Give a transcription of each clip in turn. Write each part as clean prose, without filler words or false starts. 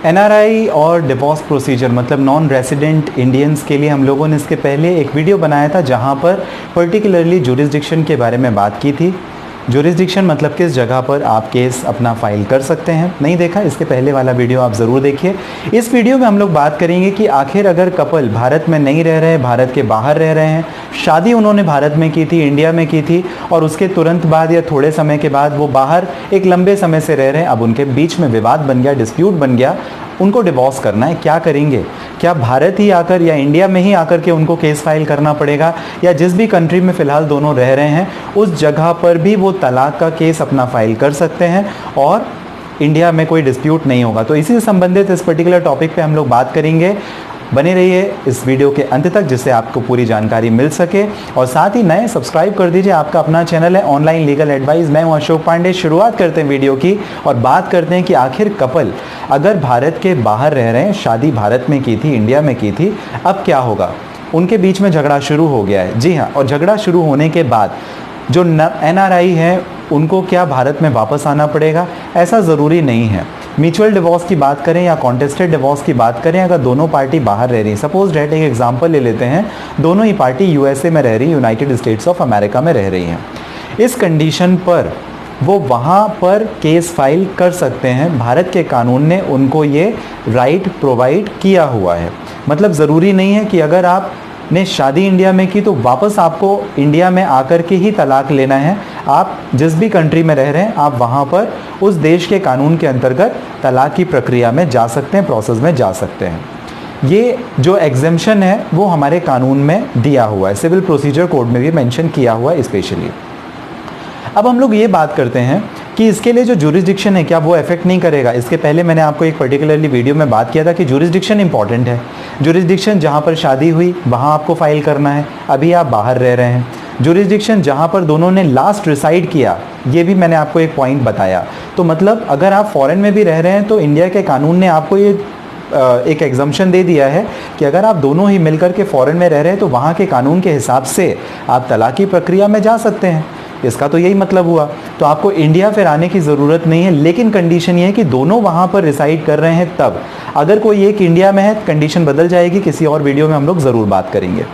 NRI और divorce procedure मतलब non resident Indians के लिए हम लोगों ने इसके पहले एक वीडियो बनाया था जहां पर पर्टिकुलरली जुरिस्डिक्शन के बारे में बात की थी। जुरिस्डिक्शन मतलब किस जगह पर आप केस अपना फाइल कर सकते हैं। नहीं देखा इसके पहले वाला वीडियो आप ज़रूर देखिए। इस वीडियो में हम लोग बात करेंगे कि आखिर अगर कपल भारत में नहीं रह रहे, भारत के बाहर रह रहे हैं, शादी उन्होंने भारत में की थी, इंडिया में की थी और उसके तुरंत बाद या थोड़े समय के बाद वो बाहर एक लंबे समय से रह रहे हैं, अब उनके बीच में विवाद बन गया, डिस्प्यूट बन गया, उनको डिवोर्स करना है, क्या करेंगे? क्या भारत ही आकर या इंडिया में ही आकर के उनको केस फाइल करना पड़ेगा या जिस भी कंट्री में फ़िलहाल दोनों रह रहे हैं उस जगह पर भी वो तलाक का केस अपना फाइल कर सकते हैं और इंडिया में कोई डिस्प्यूट नहीं होगा? तो इसी से संबंधित इस पर्टिकुलर टॉपिक पे हम लोग बात करेंगे। बने रहिए इस वीडियो के अंत तक जिससे आपको पूरी जानकारी मिल सके और साथ ही नए सब्सक्राइब कर दीजिए। आपका अपना चैनल है ऑनलाइन लीगल एडवाइस। मैं हूं अशोक पांडे। शुरुआत करते हैं वीडियो की और बात करते हैं कि आखिर कपल अगर भारत के बाहर रह रहे हैं, शादी भारत में की थी, इंडिया में की थी, अब क्या होगा? उनके बीच में झगड़ा शुरू हो गया है। जी हाँ, और झगड़ा शुरू होने के बाद जो एनआरआई है उनको क्या भारत में वापस आना पड़ेगा? ऐसा ज़रूरी नहीं है। म्यूचुअल डिवोर्स की बात करें या कॉन्टेस्टेड डिवोर्स की बात करें, अगर दोनों पार्टी बाहर रह रही है, सपोज डेट एक एग्जांपल ले लेते हैं, दोनों ही पार्टी यूएसए में रह रही है, यूनाइटेड स्टेट्स ऑफ अमेरिका में रह रही हैं, इस कंडीशन पर वो वहाँ पर केस फाइल कर सकते हैं। भारत के कानून ने उनको ये राइट प्रोवाइड किया हुआ है। मतलब ज़रूरी नहीं है कि अगर आप ने शादी इंडिया में की तो वापस आपको इंडिया में आकर के ही तलाक लेना है। आप जिस भी कंट्री में रह रहे हैं आप वहाँ पर उस देश के कानून के अंतर्गत तलाक की प्रक्रिया में जा सकते हैं, प्रोसेस में जा सकते हैं। ये जो एग्जेम्पशन है वो हमारे कानून में दिया हुआ है, सिविल प्रोसीजर कोड में भी मेंशन किया हुआ है स्पेशली। अब हम लोग ये बात करते हैं कि इसके लिए जो जुरिस्डिक्शन है क्या वो इफेक्ट नहीं करेगा? इसके पहले मैंने आपको एक पर्टिकुलरली वीडियो में बात किया था कि जुरिस्डिक्शन इंपॉर्टेंट है। जुरिस्डिक्शन जहाँ पर शादी हुई वहाँ आपको फाइल करना है, अभी आप बाहर रह रहे हैं। जुरिस्डिक्शन जहाँ पर दोनों ने लास्ट रिसाइड किया, ये भी मैंने आपको एक पॉइंट बताया। तो मतलब अगर आप फॉरेन में भी रह रहे हैं तो इंडिया के कानून ने आपको ये एक एग्जम्पशन दे दिया है कि अगर आप दोनों ही मिलकर के फॉरेन में रह रहे हैं तो वहाँ के कानून के हिसाब से आप तलाक की प्रक्रिया में जा सकते हैं। इसका तो यही मतलब हुआ। तो आपको इंडिया फिर आने की ज़रूरत नहीं है, लेकिन कंडीशन ये है कि दोनों वहाँ पर रिसाइड कर रहे हैं तब। अगर कोई एक इंडिया में है कंडीशन बदल जाएगी, किसी और वीडियो में हम लोग ज़रूर बात करेंगे।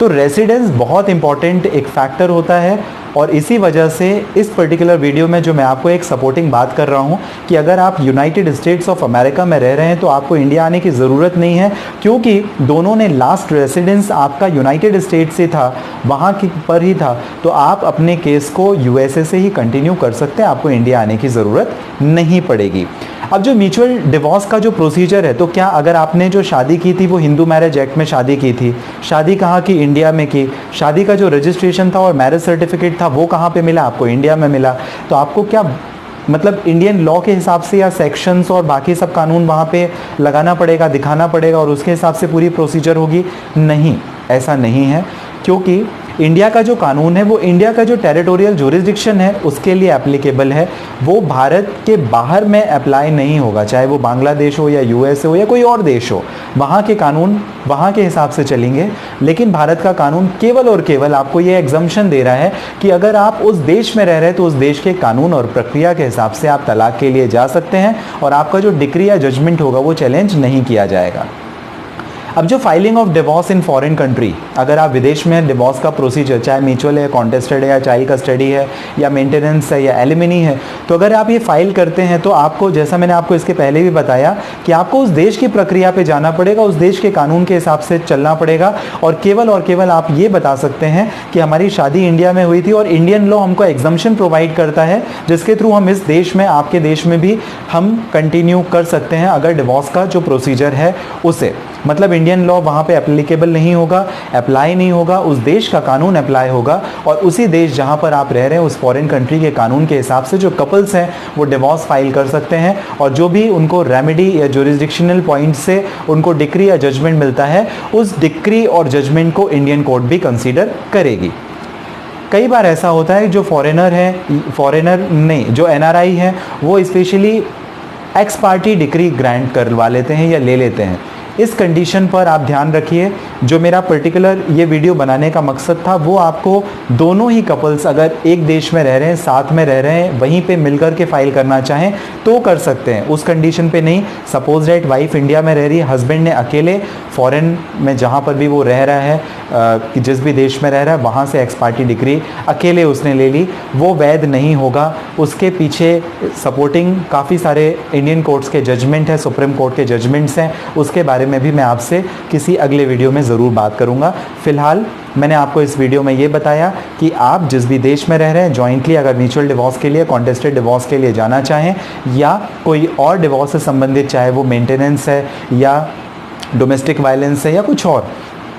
तो रेसिडेंस बहुत इंपॉर्टेंट एक फैक्टर होता है और इसी वजह से इस पर्टिकुलर वीडियो में जो मैं आपको एक सपोर्टिंग बात कर रहा हूँ कि अगर आप यूनाइटेड स्टेट्स ऑफ अमेरिका में रह रहे हैं तो आपको इंडिया आने की ज़रूरत नहीं है, क्योंकि दोनों ने लास्ट रेसिडेंस आपका यूनाइटेड स्टेट से था, वहाँ की पर ही था। तो आप अपने केस को यूएसए से ही कंटिन्यू कर सकते हैं, आपको इंडिया आने की ज़रूरत नहीं पड़ेगी। अब जो म्यूचुअल डिवोर्स का जो प्रोसीजर है, तो क्या अगर आपने जो शादी की थी वो हिंदू मैरिज एक्ट में शादी की थी, शादी कहाँ की? इंडिया में की। शादी का जो रजिस्ट्रेशन था और मैरिज सर्टिफिकेट था वो कहाँ पे मिला? आपको इंडिया में मिला। तो आपको क्या मतलब इंडियन लॉ के हिसाब से या सेक्शंस और बाकी सब कानून वहाँ पे लगाना पड़ेगा, दिखाना पड़ेगा और उसके हिसाब से पूरी प्रोसीजर होगी? नहीं, ऐसा नहीं है, क्योंकि इंडिया का जो कानून है वो इंडिया का जो टेरिटोरियल जुरिस्डिक्शन है उसके लिए एप्लीकेबल है। वो भारत के बाहर में अप्लाई नहीं होगा, चाहे वो बांग्लादेश हो या यूएसए हो या कोई और देश हो। वहाँ के कानून वहाँ के हिसाब से चलेंगे, लेकिन भारत का कानून केवल और केवल आपको ये एग्जम्पशन दे रहा है कि अगर आप उस देश में रह रहे हैं तो उस देश के कानून और प्रक्रिया के हिसाब से आप तलाक के लिए जा सकते हैं और आपका जो डिक्री या जजमेंट होगा वो चैलेंज नहीं किया जाएगा। अब जो filing of divorce in foreign country, अगर आप विदेश में डिवोर्स का प्रोसीजर चाहे म्यूचुअल है, कॉन्टेस्टेड है या चाइल्ड कस्टडी है या मेंटेनेंस है या एलिमिनी है, तो अगर आप ये फाइल करते हैं तो आपको, जैसा मैंने आपको इसके पहले भी बताया, कि आपको उस देश की प्रक्रिया पे जाना पड़ेगा, उस देश के कानून के हिसाब से चलना पड़ेगा और केवल आप ये बता सकते हैं कि हमारी शादी इंडिया में हुई थी और इंडियन लॉ हमको एग्जम्पशन प्रोवाइड करता है जिसके थ्रू हम इस देश में, आपके देश में भी हम कंटिन्यू कर सकते हैं अगर डिवोर्स का जो प्रोसीजर है उसे। मतलब इंडियन लॉ वहाँ पे एप्लीकेबल नहीं होगा, अप्लाई नहीं होगा, उस देश का कानून अप्लाई होगा और उसी देश जहाँ पर आप रह रहे हैं उस फॉरेन कंट्री के कानून के हिसाब से जो कपल्स हैं वो डिवोर्स फाइल कर सकते हैं और जो भी उनको रेमेडी या जुरिस्डिक्शनल पॉइंट से उनको डिक्री या जजमेंट मिलता है उस डिक्री और जजमेंट को इंडियन कोर्ट भी कंसीडर करेगी। कई बार ऐसा होता है जो फॉरेनर नहीं, जो एनआरआई है वो specially x party decree grant करवा लेते हैं या ले लेते हैं। इस कंडीशन पर आप ध्यान रखिए, जो मेरा पर्टिकुलर ये वीडियो बनाने का मकसद था वो आपको दोनों ही कपल्स अगर एक देश में रह रहे हैं, साथ में रह रहे हैं, वहीं पे मिलकर के फाइल करना चाहें तो कर सकते हैं, उस कंडीशन पे नहीं। सपोज दैट वाइफ इंडिया में रह रही है, हस्बैंड ने अकेले फॉरेन में जहाँ पर भी वो रह रहा है, जिस भी देश में रह रहा है वहाँ से एक्स पार्टी डिग्री अकेले उसने ले ली, वो वैध नहीं होगा। उसके पीछे सपोर्टिंग काफ़ी सारे इंडियन कोर्ट्स के जजमेंट है, सुप्रीम कोर्ट के जजमेंट्स हैं, उसके बारे में भी मैं आपसे किसी अगले वीडियो में ज़रूर बात करूँगा। फिलहाल मैंने आपको इस वीडियो में ये बताया कि आप जिस भी देश में रह रहे हैं जॉइंटली अगर म्यूचुअल डिवोर्स के लिए, कॉन्टेस्टेड डिवोर्स के लिए जाना चाहें या कोई और डिवोर्स से संबंधित, चाहे वो मेंटेनेंस है या डोमेस्टिक वायलेंस है या कुछ और,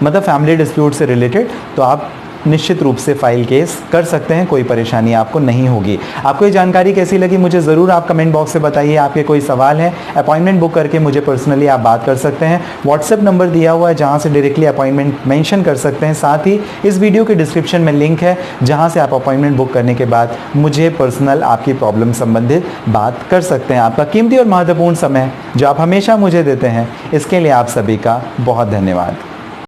मतलब फैमिली डिस्प्यूट से रिलेटेड, तो आप निश्चित रूप से फाइल केस कर सकते हैं, कोई परेशानी आपको नहीं होगी। आपको ये जानकारी कैसी लगी मुझे ज़रूर आप कमेंट बॉक्स से बताइए। आपके कोई सवाल है, अपॉइंटमेंट बुक करके मुझे पर्सनली आप बात कर सकते हैं। व्हाट्सएप नंबर दिया हुआ है जहां से डायरेक्टली अपॉइंटमेंट मेंशन कर सकते हैं। साथ ही इस वीडियो के डिस्क्रिप्शन में लिंक है जहाँ से आप अपॉइंटमेंट बुक करने के बाद मुझे पर्सनल आपकी प्रॉब्लम संबंधित बात कर सकते हैं। आपका कीमती और महत्वपूर्ण समय जो आप हमेशा मुझे देते हैं, इसके लिए आप सभी का बहुत धन्यवाद।